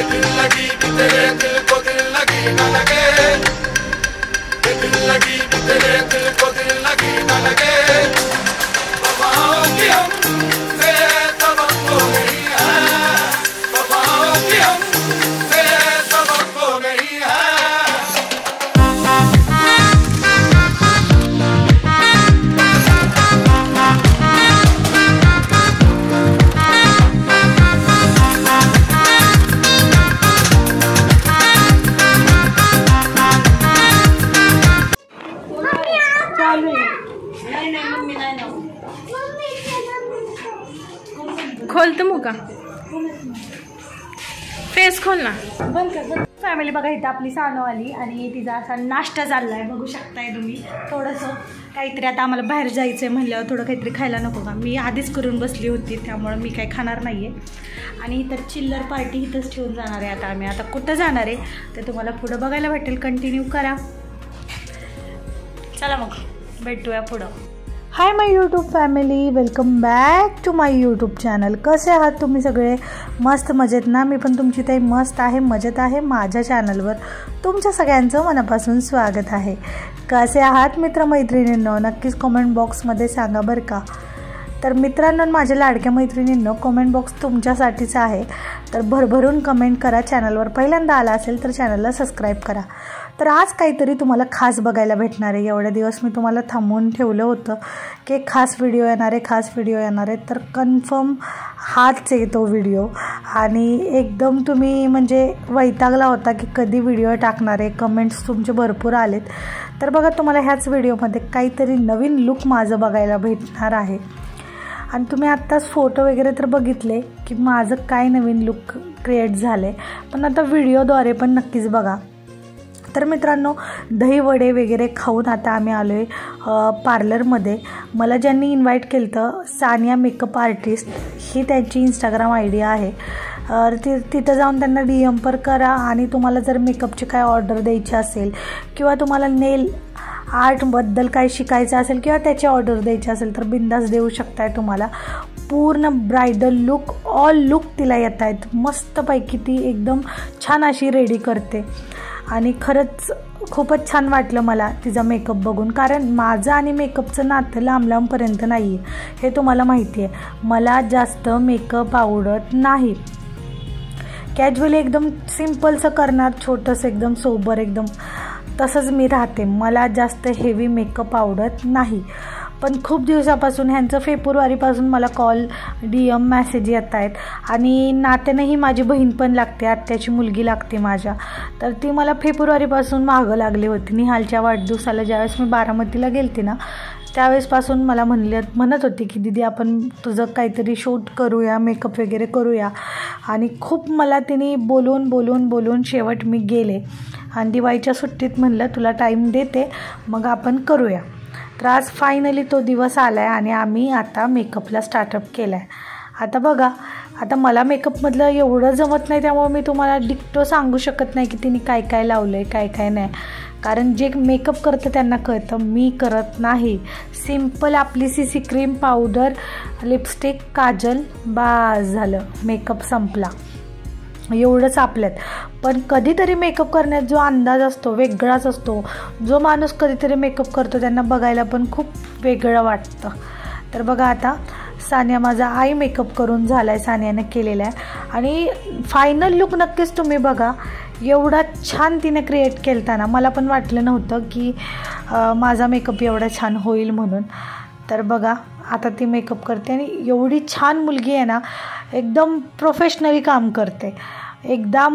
दिल लगी कि तेरे दिल को दिल लगी न लगे, दिल लगी कि तेरे दिल को दिल लगी न लगे। वफाओं की हमसे सबक हो गई है, वफाओं की हमसे सबक हो गई है। खोलतो मुका फेस खोल ना बंद कर। फॅमिली बघा इथं आपली सानू आली आणि तिचा असा नाश्ता चाललाय बघू शकताय तुम्ही। थोडंसं काहीतरी आता आम्हाला बाहेर जायचं आहे म्हणल्यावर थोडं काहीतरी खायला नको का, मी आधीच करून बसली होती त्यामुळं मी काही खाणार नाही आहे। आणि इथं चिल्लर पार्टी इथंच ठेवून जाणार आहे। आता आम्ही आता कुठं जाणार आहे ते तुम्हाला पुढं बघायला भेटेल, कंटिन्यू करा। चला मग भेटूया पुढं। Hi my YouTube family, welcome back to my YouTube channel. कसे आहात तुम्ही सगळे? मस्त मजेत ना? मी पण तुमची ताई मस्त आहे, मजेत आहे। माझ्या चॅनलवर तुमच्या सगळ्यांचं मनापासून स्वागत आहे। कसे आहात मित्रमैत्रिणींनो? नक्कीच कमेंट बॉक्समध्ये सांगा बरं का। तर मित्रांनो, माझ्या लाडक्या मैत्रिणींनो, कमेंट बॉक्स तुमच्यासाठीच आहे, तर भरभरून कमेंट करा। चॅनलवर पहिल्यांदा आला असेल तर चॅनलला सबस्क्राईब करा। तर आज काहीतरी तुम्हाला खास बघायला भेटणार आहे। एवढे दिवस मी तुम्हाला थांबवून ठेवलं होतं की खास व्हिडिओ येणार आहे, खास व्हिडिओ येणार आहे, तर कन्फर्म हाच आहे तो व्हिडिओ। आणि एकदम तुम्ही म्हणजे वैतागला होता की कधी व्हिडिओ टाकणार आहे, कमेंट्स तुमचे भरपूर आलेत। तर बघा, तुम्हाला ह्याच व्हिडिओमध्ये काहीतरी नवीन लुक माझं बघायला भेटणार आहे। आणि तुम्ही आत्ताच फोटो वगैरे तर बघितले की माझं काय नवीन लुक क्रिएट झालं आहे, पण आता व्हिडिओद्वारे पण नक्कीच बघा। तर मित्रांनो, दही वडे वगैरे खाऊन आता आम्ही आलो आहे पार्लरमध्ये। मला ज्यांनी इन्व्हाइट केलं होतं, सानिया मेकअप आर्टिस्ट ही त्यांची इंस्टाग्राम ID आहे। तिथं जाऊन त्यांना DM पर करा आणि तुम्हाला जर मेकअपची काय ऑर्डर द्यायची असेल किंवा तुम्हाला नेल आर्टबद्दल काय शिकायचं असेल किंवा त्याची ऑर्डर द्यायची असेल तर बिंदास देऊ शकताय। तुम्हाला पूर्ण ब्रायडल लुक, ऑल लुक तिला येत आहेत मस्तपैकी। ती एकदम छान अशी रेडी करते आणि खरंच खूपच छान वाटलं मला तिचा मेकअप बघून। कारण माझं आणि मेकअपचं नातं लांब लांबपर्यंत नाही आहे, हे तुम्हाला माहिती आहे। मला जास्त मेकअप आवडत नाही, कॅज्युअली एकदम सिम्पलचं करणार, छोटंसं एकदम सोबर एकदम तसंच मी राहते। मला जास्त हेवी मेकअप आवडत नाही। पण खूप दिवसापासून ह्यांचं फेब्रुवारीपासून मला कॉल, DM, मेसेज येत आहेत। आणि नात्यानेही माझी बहीण पण लागते, आत्याची मुलगी लागते माझ्या, तर ती मला फेब्रुवारीपासून मागं लागली होती। निहालच्या वाढदिवसाला ज्यावेळेस मी बारामतीला गेलते ना, त्यावेळेसपासून मला म्हणत होती की दीदी आपण तुझं काहीतरी शूट करूया, मेकअप वगैरे करूया। आणि खूप मला तिने बोलून शेवट मी गेले आणि दिवाळीच्या सुट्टीत म्हणलं तुला टाईम देते, मग आपण करूया। तर आज फायनली तो दिवस आला आहे आणि आम्ही आता मेकअपला स्टार्टअप केला आहे। आता बघा, आता मला मेकअपमधलं एवढं जमत नाही, त्यामुळे मी तुम्हाला डिक्टो सांगू शकत नाही की तिने काय काय लावलं आहे, काय काय नाही। कारण जे मेकअप करतं त्यांना कळतं, मी करत नाही। सिम्पल आपली CC cream, powder, lipstick, kajal, बास झालं, मेकअप संपला, एवढंच आपल्यात। पण कधीतरी मेकअप करण्यात जो अंदाज असतो वेगळाच असतो। जो माणूस कधीतरी मेकअप करतो त्यांना बघायला पण खूप वेगळं वाटतं। तर बघा, आता सानिया माझा आय मेकअप करून झाला आहे, सानियाने केलेला आहे। आणि फायनल लुक नक्कीच तुम्ही बघा, एवढा छान तिने क्रिएट केलता ना, मला पण वाटलं नव्हतं की माझा मेकअप एवढा छान होईल म्हणून। तर बघा, आता ती मेकअप करते आणि एवढी छान मुलगी आहे ना, एकदम प्रोफेशनली काम करते। एकदा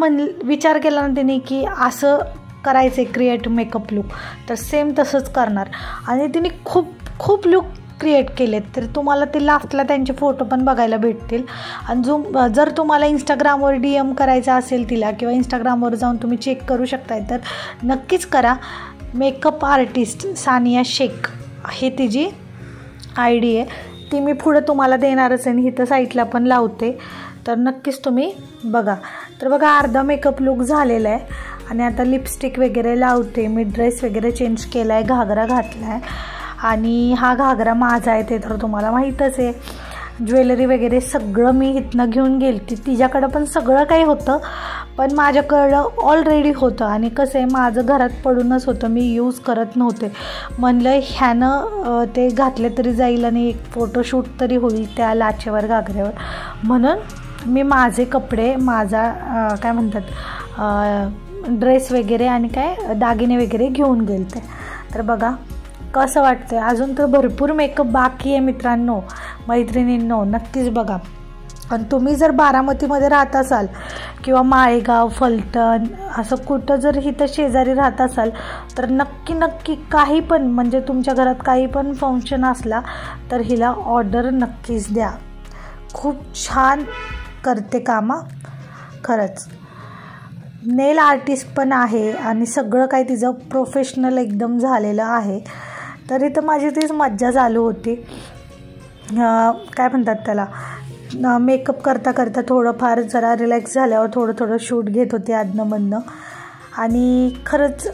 विचार केला ना तिने की असं करायचं क्रिएट मेकअप लुक, तर सेम तसंच करणार। आणि तिने खूप लुक क्रिएट केलेत, तर तुम्हाला ते लास्टला त्यांचे फोटो पण बघायला भेटतील। आणि जर तुम्हाला इंस्टाग्रामवर DM करायचा असेल तिला किंवा इंस्टाग्रामवर जाऊन तुम्ही चेक करू शकताय, तर नक्कीच करा। मेकअप आर्टिस्ट सानिया शेख हे तिची ID आहे, ती मी पुढे तुम्हाला देणारच आहे, इथं साईटला पण लावते, तर नक्कीच तुम्ही बघा। तर बघा, अर्धा मेकअप लुक झालेला आहे आणि आता लिपस्टिक वगैरे लावते मी। ड्रेस वगैरे चेंज केला आहे, घागरा घातला आहे आणि हा घागरा माझा आहे ते तर तुम्हाला माहीतच आहे। ज्वेलरी वगैरे सगळं मी इथनं घेऊन गेलती, तिच्याकडं पण सगळं काही होतं, पण माझ्याकडं ऑलरेडी होतं आणि कसं आहे माझं घरात पडूनच होतं, मी यूज करत नव्हते. म्हणलं ह्यानं ते घातले तरी जाईल आणि एक फोटोशूट तरी होईल त्या लाचेवर घागऱ्यावर, म्हणून मी माझे कपडे माझा काय म्हणतात ड्रेस वगैरे आणि काय दागिने वगैरे घेऊन गेलते. तर बघा कसं वाटतं. अजून तर भरपूर मेकअप बाकी आहे मित्रांनो, मैत्रिणींनो, नक्कीच बघा. आणि तुम्ही जर बारामतीमध्ये राहत असाल किंवा माळेगाव, फलटण असं कुठं जर इथं शेजारी राहत असाल तर नक्की काही पण म्हणजे तुमच्या घरात काही पण फंक्शन असला तर हिला ऑर्डर नक्कीच द्या. खूप छान करते कामा खरंच. नेल आर्टिस्ट पण आहे आणि सगळं काही तिचं प्रोफेशनल एकदम झालेलं आहे. तरी तर माझी तीच मज्जा चालू होती. काय म्हणतात त्याला, मेकअप करता थोडंफार जरा रिलॅक्स झाल्यावर थोडं शूट घेत होते आदनंमधनं. आणि खरंच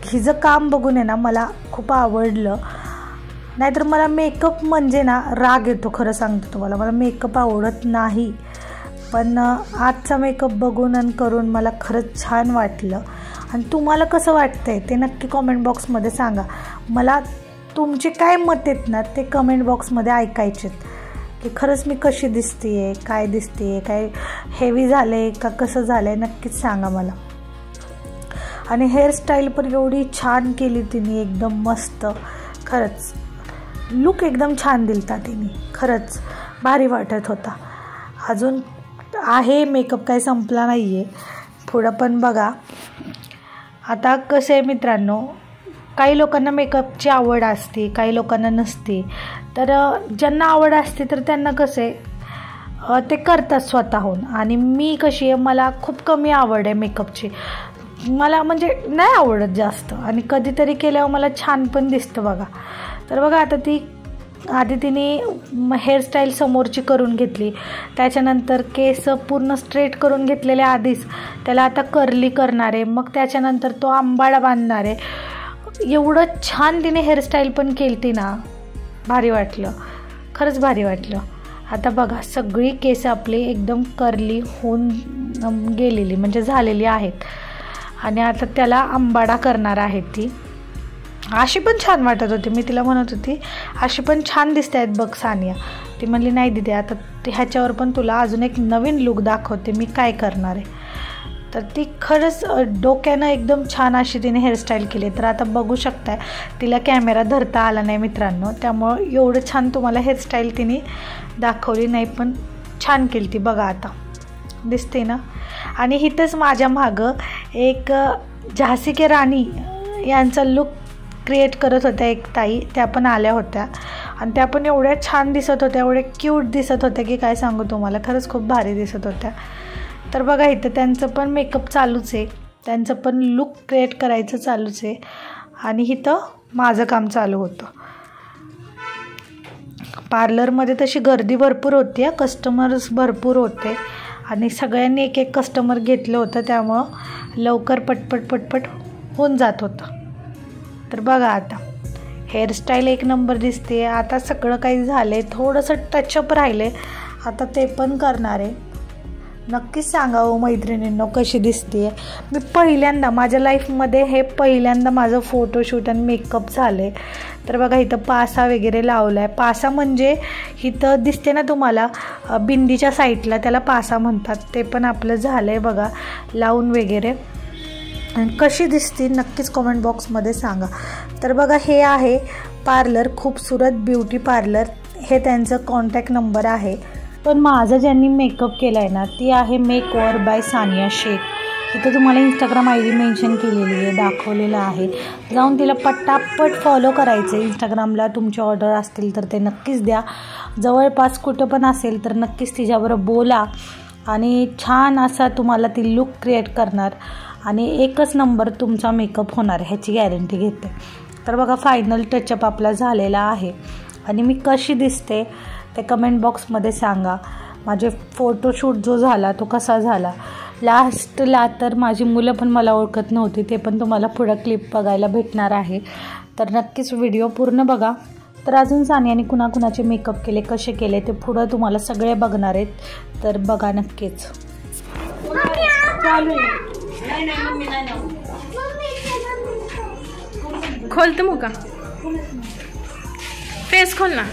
हिचं काम बघून आहे ना मला खूप आवडलं. नाहीतर मला मेकअप म्हणजे ना राग येतो, खरं सांगते तुम्हाला, मला मेकअप आवडत नाही. पण आजचा मेकअप बघून आणि करून मला खरंच छान वाटलं. आणि तुम्हाला कसं वाटतं आहे ते नक्की कमेंट बॉक्समध्ये सांगा. मला तुमचे काय मत आहेत ना ते कमेंट बॉक्समध्ये ऐकायचे की खरंच मी कशी दिसते आहे, काय दिसते आहे, काय हेवी झालं आहे का कसं झालं आहे, नक्कीच सांगा मला. आणि हेअरस्टाईल पण एवढी छान केली तिने, एकदम मस्त. खरंच लुक एकदम छान दिलता तिने, खरंच भारी वाटत होता. अजून आहे मेकअप काही संपला नाही आहे, पुढं पण बघा. आता कसं आहे मित्रांनो, काही लोकांना मेकअपची आवड असते, काही लोकांना नसते. तर ज्यांना आवड असते तर त्यांना कसं आहे ते करतात स्वतःहून. आणि मी कशी आहे, मला खूप कमी आवड आहे मेकअपची, मला म्हणजे नाही आवडत जास्त. आणि कधीतरी केल्यावर मला छान पण दिसतं बघा. तर बघा आता ती आधी तिने हेअरस्टाईल समोरची करून घेतली, त्याच्यानंतर केस पूर्ण स्ट्रेट करून घेतलेले आधीच, त्याला आता कर्ली करणार आहे, मग त्याच्यानंतर तो आंबाडा बांधणार आहे. एवढं छान तिने हेअरस्टाईल पण केली ना, भारी वाटलं, खरंच भारी वाटलं. आता बघा सगळी केस आपली एकदम कर्ली होऊन गेलेली म्हणजे झालेली आहेत. आणि आता त्याला आंबाडा करणार आहे ती. अशी पण छान वाटत होती, मी तिला म्हणत होती अशी पण छान दिसते आहेत बघ सानिया. ती म्हणली नाही दिदी, आता ह्याच्यावर पण तुला अजून एक नवीन लुक दाखवते मी काय करणार आहे. तर ती खरंच डोक्यानं एकदम छान अशी तिने हेअरस्टाईल केली. तर आता बघू शकताय तिला कॅमेरा धरता आला नाही मित्रांनो, त्यामुळं एवढं छान तुम्हाला हेअरस्टाईल तिने दाखवली नाही, पण छान केली ती. बघा आता दिसते ना. आणि इथंच माझ्या मागं एक झासी की राणी यांचा लुक क्रिएट करत होत्या एक ताई, त्या पण आल्या होत्या आणि त्या पण एवढ्या छान दिसत होत्या, एवढ्या क्यूट दिसत होत्या की काय सांगू तुम्हाला, खरंच खूप भारी दिसत होत्या. तर बघा इथं त्यांचं पण मेकअप चालूच आहे, त्यांचं पण लुक क्रिएट करायचं चालूच आहे. आणि इथं माझं काम चालू होतं. पार्लरमध्ये तशी गर्दी भरपूर होती, कस्टमर्स भरपूर होते आणि सगळ्यांनी एक एक कस्टमर घेतलं होतं, त्यामुळं लवकर पटपट होऊन जात होतं. तर बघा आता हेअरस्टाईल एक नंबर दिसते. आता सगळं काही झालं आहे, थोडंसं टचअप राहिलं आहे, आता ते पण करणार आहे. नक्कीच सांगा हो मैत्रिणींनो कशी दिसते. मी पहिल्यांदा माझ्या लाईफमध्ये हे पहिल्यांदा माझं फोटोशूट आणि मेकअप झालं आहे. तर बघा इथं पासा वगैरे लावला आहे. पासा म्हणजे इथं दिसते ना तुम्हाला बिंदीच्या साईडला, त्याला पासा म्हणतात. ते पण आपलं झालं आहे बघा लावून वगैरे. कशी दिसते नक्कीच कमेंट बॉक्समध्ये सांगा. तर बघा हे आहे पार्लर खूबसूरत ब्युटी पार्लर, हे त्यांचं कॉन्टॅक्ट नंबर आहे. पण माझं ज्यांनी मेकअप केला आहे ना ती आहे makeover by Sania Shaikh. इथं तुम्हाला इंस्टाग्राम ID मेन्शन केलेली आहे, दाखवलेलं आहे. जाऊन तिला पटापट फॉलो करायचं. इंस्टाग्रामला तुमची ऑर्डर असतील तर ते नक्कीच द्या. जवळपास कुठं पण असेल तर नक्कीच तिच्याबरोबर बोला आणि छान असा तुम्हाला ती लुक क्रिएट करणार आणि एकच नंबर तुमचा मेकअप होणार ह्याची गॅरंटी घेते. तर बघा फायनल टचअप आपला झालेला आहे आणि मी कशी दिसते ते कमेंट बॉक्समध्ये सांगा. माझे फोटोशूट जो झाला तो कसा झाला. लास्टला तर माझी मुलं पण मला ओळखत नव्हती, ते पण तुम्हाला पुढं क्लिप बघायला भेटणार आहे. तर नक्कीच व्हिडिओ पूर्ण बघा. तर अजून सानियाने कुणाकुणाचे मेकअप केले, कसे केले ते पुढं तुम्हाला सगळे बघणार आहेत. तर बघा नक्कीच. खोलतं मुका फेस खोल ना.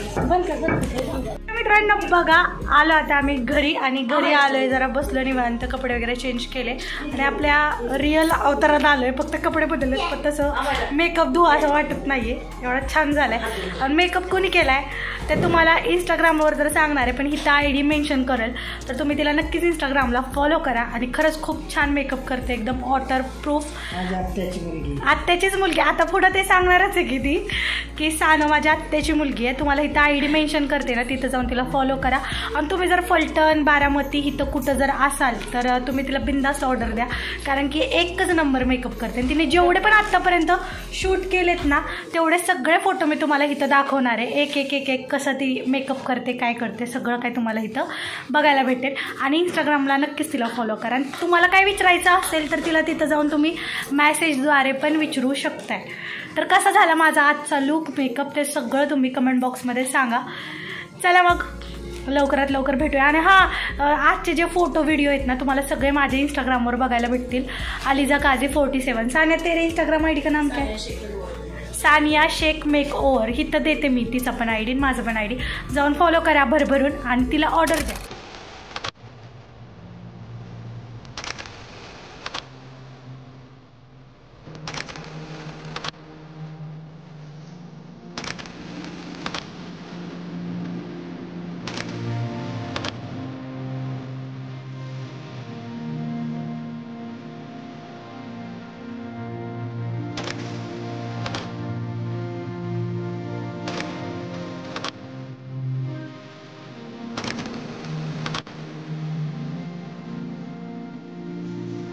मित्रांनो बघा आलो आता आम्ही घरी आणि घरी आलोय जरा बसलो निवांत कपडे वगैरे चेंज केले आणि आपल्या रिअल अवतारात आलोय. फक्त कपडे बदललेत पण तसं मेकअप धुवा असं वाटत नाहीये. एवढा छान झालाय आणि मेकअप कोणी केलाय ते तुम्हाला इंस्टाग्रामवर जर सांगणार आहे पण हिथं ID मेन्शन करेल तर तुम्ही तिला नक्कीच इंस्टाग्रामला फॉलो करा. आणि खरंच खूप छान मेकअप करते एकदम वॉटर प्रूफ. आत्याचीच मुलगी आता पुढं ते सांगणारच आहे की सानू माझ्या आत्याची मुलगी आहे. तुम्हाला इथं ID मेन्शन करते ना तिथं जाऊन तिला फॉलो करा. आणि तुम्ही जर फलटण बारामती इथं कुठं जर असाल तर तुम्ही तिला बिंदास्त ऑर्डर द्या कारण की एकच नंबर मेकअप करते. आणि तिने जेवढे पण आत्तापर्यंत शूट केलेत ना तेवढे सगळे फोटो मी तुम्हाला इथं दाखवणार आहे. एक एक एक एक कसं ती मेकअप करते काय करते सगळं काय तुम्हाला इथं बघायला भेटेल. आणि इंस्टाग्रामला नक्कीच तिला फॉलो करा. आणि तुम्हाला काय विचारायचं असेल तर तिला तिथं जाऊन तुम्ही मॅसेजद्वारे पण विचारू शकताय. तर कसा झाला माझा आजचा लुक मेकअप ते सगळं तुम्ही कमेंट बॉक्समध्ये सांगा. चला मग लवकरात लवकर भेटूया. आणि हां आजचे जे फोटो व्हिडिओ आहेत ना तुम्हाला सगळे माझे इंस्टाग्रामवर बघायला भेटतील. अलिजा काझी 47. सानिया तेरे इंस्टाग्राम ID का नाम क्या है? Sania Shaikh makeover. हिथं देते मी तिचा पण ID माझं पण ID जाऊन फॉलो करा भरभरून आणि तिला ऑर्डर द्या.